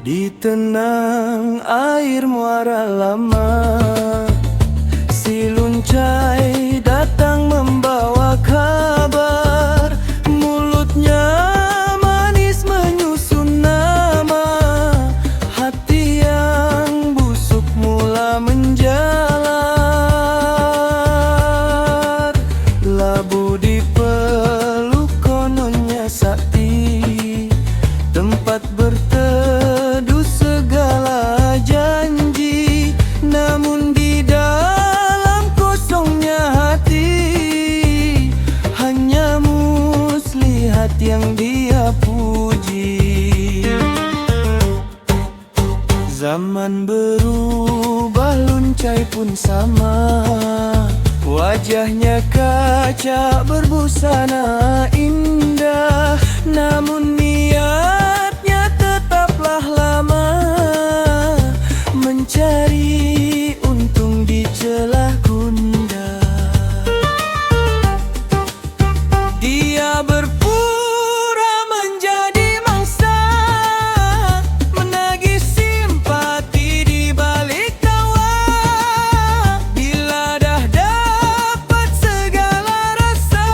Ditenang air muara lama, si luncai datang membawa kabar. Mulutnya manis menyusun nama, hati yang busuk mula menjalar. Labu di peluk kononnya sakti, tempat berteduh segala janji. Namun di dalam kosongnya hati, hanya muslihat yang dia puji. Zaman berubah, luncai pun sama, wajahnya kaca berbusana indah. Namun niatnya tetaplah lama, mencari untung di celah gundah. Dia berpura menjadi mangsa, menagih simpati di balik tawa. Bila dah dapat segala rasa,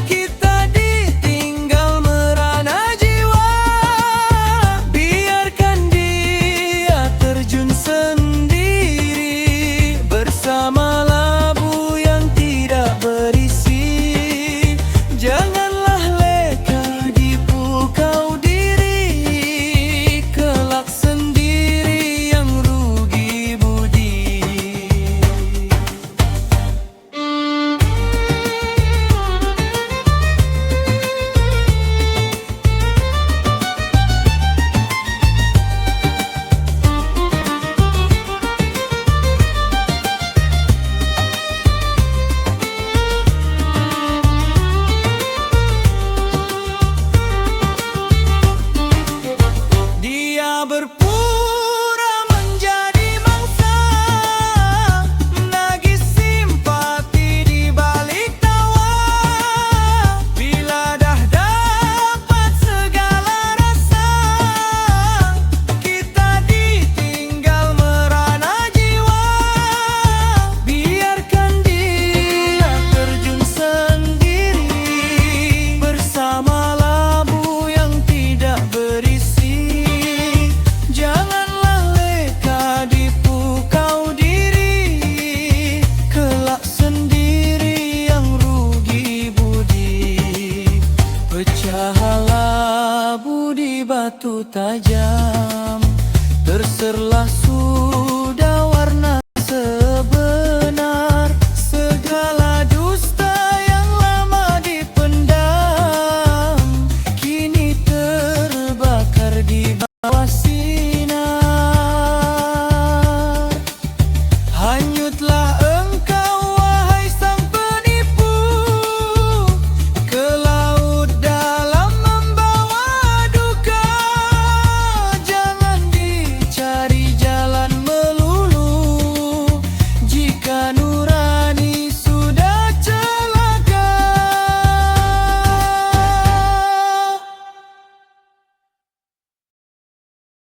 kita ditinggal merana jiwa. Biarkan dia terjun sendiri bersama labu yang tidak berisi. Janganlah leka dipukau diri, kelak sendiri yang rugi budi. Dia berpura menjadi mangsa, menagih simpati di balik tawa. Bila dah dapat segala rasa, kita ditinggal merana jiwa. Biarkan dia terjun sendiri bersama labu yang tidak berisi. Janganlah leka dipukau diri, kelak sendiri yang rugi budi. Pecahlah labu di batu tajam, terserlah sudah warna